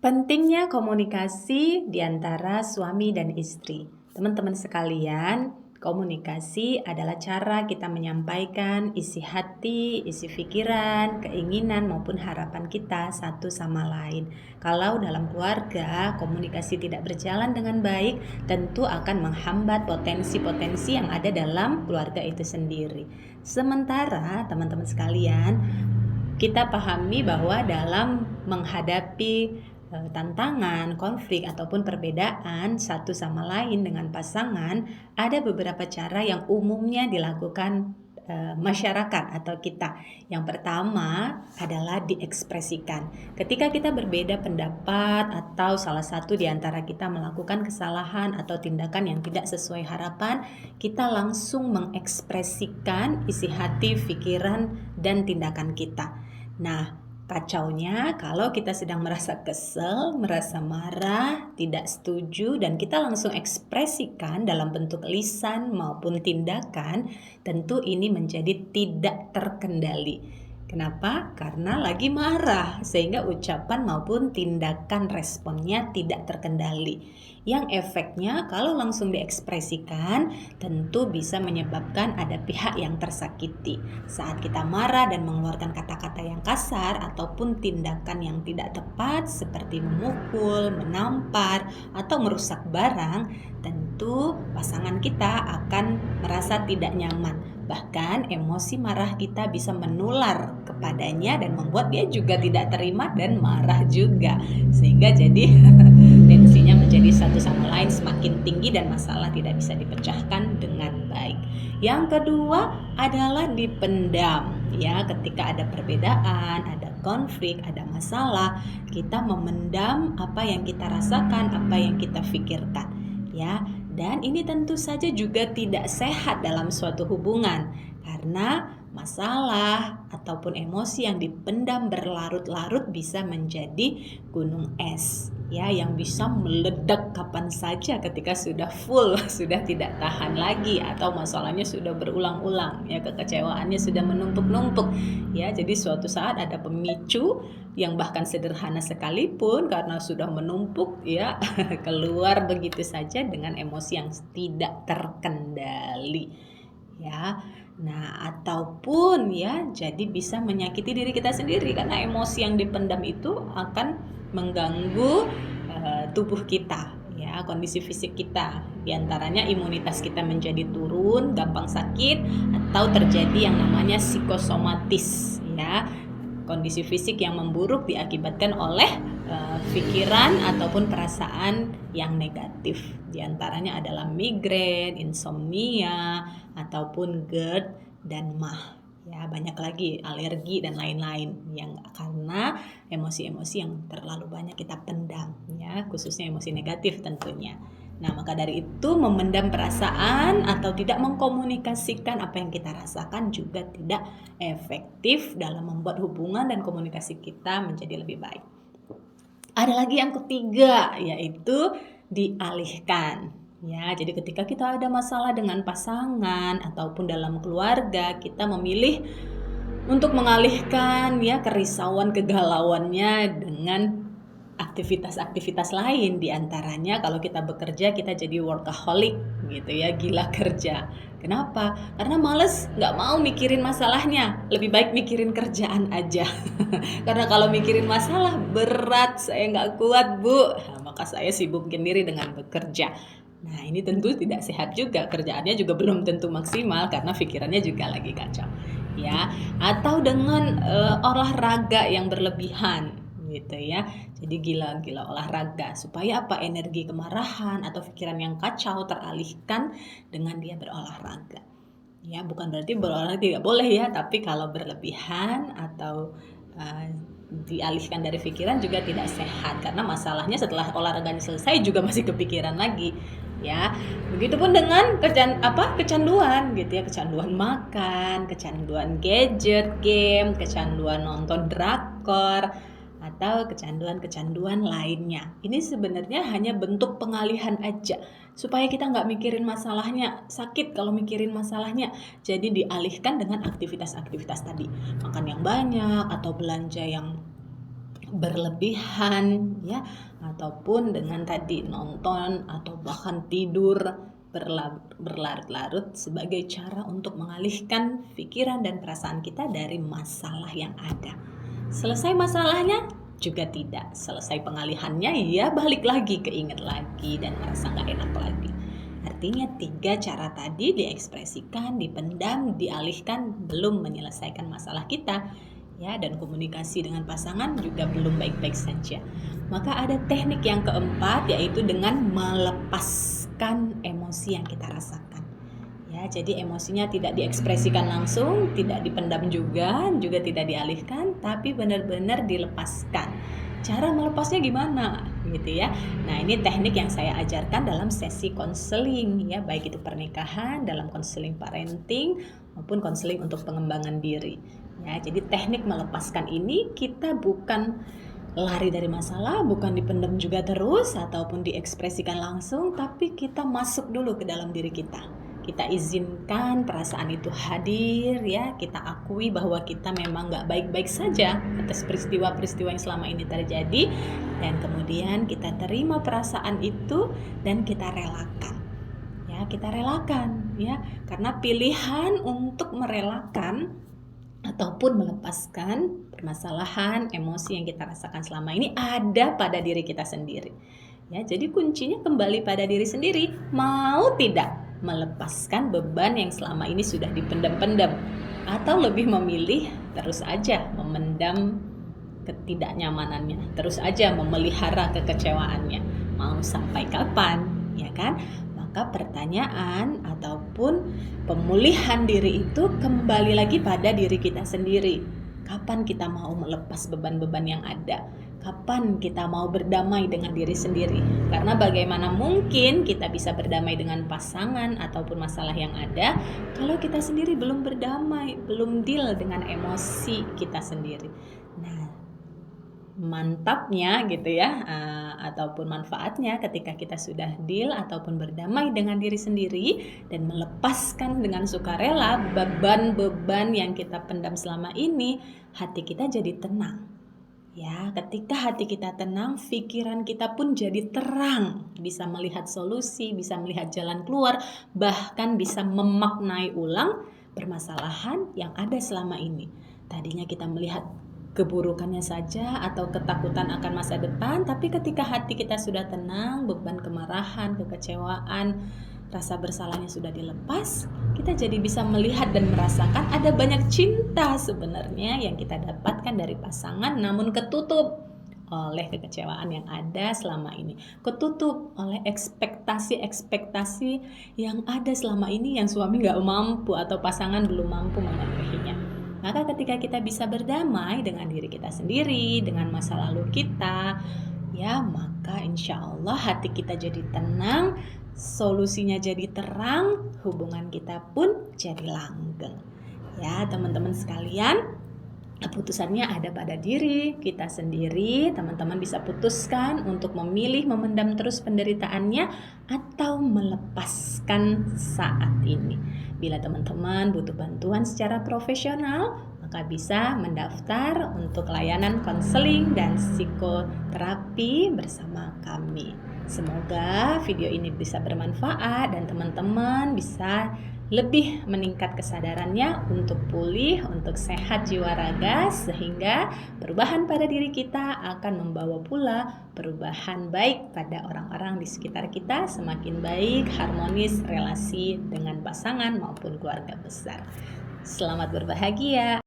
Pentingnya komunikasi di antara suami dan istri. Teman-teman sekalian, komunikasi adalah cara kita menyampaikan isi hati, isi pikiran, keinginan maupun harapan kita satu sama lain. Kalau dalam keluarga komunikasi tidak berjalan dengan baik, tentu akan menghambat potensi-potensi yang ada dalam keluarga itu sendiri. Sementara teman-teman sekalian, kita pahami bahwa dalam menghadapi tantangan, konflik ataupun perbedaan satu sama lain dengan pasangan, ada beberapa cara yang umumnya dilakukan masyarakat atau kita. Yang pertama adalah diekspresikan. Ketika kita berbeda pendapat atau salah satu di antara kita melakukan kesalahan atau tindakan yang tidak sesuai harapan, kita langsung mengekspresikan isi hati, pikiran, dan tindakan kita. Nah, kacaunya kalau kita sedang merasa kesel, merasa marah, tidak setuju, dan kita langsung ekspresikan dalam bentuk lisan maupun tindakan, tentu ini menjadi tidak terkendali. Kenapa? Karena lagi marah, sehingga ucapan maupun tindakan responnya tidak terkendali. Yang efeknya kalau langsung diekspresikan, tentu bisa menyebabkan ada pihak yang tersakiti. Saat kita marah dan mengeluarkan kata-kata yang kasar ataupun tindakan yang tidak tepat seperti memukul, menampar, atau merusak barang, tentu pasangan kita akan merasa tidak nyaman. Bahkan emosi marah kita bisa menular kepadanya dan membuat dia juga tidak terima dan marah juga. Sehingga jadi tensinya menjadi satu sama lain semakin tinggi dan masalah tidak bisa dipecahkan dengan baik. Yang kedua adalah dipendam. Ya, ketika ada perbedaan, ada konflik, ada masalah, kita memendam apa yang kita rasakan, apa yang kita pikirkan. Ya, dan ini tentu saja juga tidak sehat dalam suatu hubungan karena masalah ataupun emosi yang dipendam berlarut-larut bisa menjadi gunung es ya, yang bisa meledak kapan saja ketika sudah full, sudah tidak tahan lagi atau masalahnya sudah berulang-ulang ya, kekecewaannya sudah menumpuk-numpuk ya. Jadi suatu saat ada pemicu yang bahkan sederhana sekalipun karena sudah menumpuk ya keluar begitu saja dengan emosi yang tidak terkendali ya. Nah, ataupun ya jadi bisa menyakiti diri kita sendiri karena emosi yang dipendam itu akan mengganggu tubuh kita ya, kondisi fisik kita. Di antaranya imunitas kita menjadi turun, gampang sakit, atau terjadi yang namanya psikosomatis ya, kondisi fisik yang memburuk diakibatkan oleh pikiran ataupun perasaan yang negatif. Di antaranya adalah migrain, insomnia, ataupun GERD dan MAH. Ya, banyak lagi alergi dan lain-lain yang karena emosi-emosi yang terlalu banyak kita pendam ya, khususnya emosi negatif tentunya. Nah, maka dari itu memendam perasaan atau tidak mengkomunikasikan apa yang kita rasakan juga tidak efektif dalam membuat hubungan dan komunikasi kita menjadi lebih baik. Ada lagi yang ketiga, yaitu dialihkan. Ya, jadi ketika kita ada masalah dengan pasangan ataupun dalam keluarga, kita memilih untuk mengalihkan ya kerisauan, kegalauannya dengan aktivitas-aktivitas lain. Di antaranya kalau kita bekerja kita jadi workaholic gitu ya, gila kerja. Kenapa? Karena males, nggak mau mikirin masalahnya, lebih baik mikirin kerjaan aja. Karena kalau mikirin masalah berat, saya nggak kuat bu, nah, maka saya sibukkan diri dengan bekerja. Nah, ini tentu tidak sehat juga, kerjaannya juga belum tentu maksimal karena pikirannya juga lagi kacau ya. Atau dengan olahraga yang berlebihan gitu ya, jadi gila-gila olahraga supaya apa, energi kemarahan atau pikiran yang kacau teralihkan dengan dia berolahraga ya. Bukan berarti berolahraga tidak boleh ya, tapi kalau berlebihan atau dialihkan dari pikiran juga tidak sehat karena masalahnya setelah olahraganya selesai juga masih kepikiran lagi ya. Begitupun dengan kecanduan gitu ya, kecanduan makan, kecanduan gadget, game, kecanduan nonton drakor, atau kecanduan-kecanduan lainnya. Ini sebenarnya hanya bentuk pengalihan aja supaya kita nggak mikirin masalahnya, sakit kalau mikirin masalahnya. Jadi dialihkan dengan aktivitas-aktivitas tadi, makan yang banyak atau belanja yang berlebihan ya, ataupun dengan tadi nonton atau bahkan tidur berlarut-larut sebagai cara untuk mengalihkan pikiran dan perasaan kita dari masalah yang ada. Selesai masalahnya juga tidak, selesai pengalihannya ya balik lagi, keinget lagi dan merasa gak enak lagi. Artinya 3 cara tadi diekspresikan, dipendam, dialihkan belum menyelesaikan masalah kita ya, dan komunikasi dengan pasangan juga belum baik-baik saja. Maka ada teknik yang keempat, yaitu dengan melepaskan emosi yang kita rasakan. Ya, jadi emosinya tidak diekspresikan langsung, tidak dipendam juga tidak dialihkan, tapi benar-benar dilepaskan. Cara melepasnya gimana gitu ya. Nah, ini teknik yang saya ajarkan dalam sesi konseling ya, baik itu pernikahan, dalam konseling parenting maupun konseling untuk pengembangan diri. Ya, jadi teknik melepaskan ini kita bukan lari dari masalah, bukan dipendam juga terus ataupun diekspresikan langsung, tapi kita masuk dulu ke dalam diri kita. Kita izinkan perasaan itu hadir ya, kita akui bahwa kita memang gak baik-baik saja atas peristiwa-peristiwa yang selama ini terjadi, dan kemudian kita terima perasaan itu dan kita relakan. Ya, kita relakan ya, karena pilihan untuk merelakan ataupun melepaskan permasalahan, emosi yang kita rasakan selama ini ada pada diri kita sendiri. Ya, jadi kuncinya kembali pada diri sendiri. Mau tidak melepaskan beban yang selama ini sudah dipendam-pendam, atau lebih memilih terus aja memendam ketidaknyamanannya, terus aja memelihara kekecewaannya. Mau sampai kapan, ya kan? Maka pertanyaan ataupun pemulihan diri itu kembali lagi pada diri kita sendiri. Kapan kita mau melepas beban-beban yang ada? Kapan kita mau berdamai dengan diri sendiri? Karena bagaimana mungkin kita bisa berdamai dengan pasangan ataupun masalah yang ada kalau kita sendiri belum berdamai, belum deal dengan emosi kita sendiri. Nah, mantapnya gitu ya, ataupun manfaatnya ketika kita sudah deal ataupun berdamai dengan diri sendiri dan melepaskan dengan sukarela beban-beban yang kita pendam selama ini, hati kita jadi tenang. Ya, ketika hati kita tenang, pikiran kita pun jadi terang, bisa melihat solusi, bisa melihat jalan keluar, bahkan bisa memaknai ulang permasalahan yang ada selama ini. Tadinya kita melihat keburukannya saja atau ketakutan akan masa depan, tapi ketika hati kita sudah tenang, beban kemarahan, kekecewaan, rasa bersalahnya sudah dilepas, kita jadi bisa melihat dan merasakan ada banyak cinta sebenarnya yang kita dapatkan dari pasangan, namun ketutup oleh kekecewaan yang ada selama ini, ketutup oleh ekspektasi-ekspektasi yang ada selama ini yang suami gak mampu atau pasangan belum mampu memenuhinya. Maka ketika kita bisa berdamai dengan diri kita sendiri, dengan masa lalu kita, ya maka insya Allah hati kita jadi tenang, solusinya jadi terang, hubungan kita pun jadi langgeng. Ya teman-teman sekalian, keputusannya ada pada diri kita sendiri. Teman-teman bisa putuskan untuk memilih memendam terus penderitaannya atau melepaskan saat ini. Bila teman-teman butuh bantuan secara profesional, maka bisa mendaftar untuk layanan konseling dan psikoterapi bersama kami. Semoga video ini bisa bermanfaat dan teman-teman bisa lebih meningkat kesadarannya untuk pulih, untuk sehat jiwa raga, sehingga perubahan pada diri kita akan membawa pula perubahan baik pada orang-orang di sekitar kita, semakin baik, harmonis relasi dengan pasangan maupun keluarga besar. Selamat berbahagia.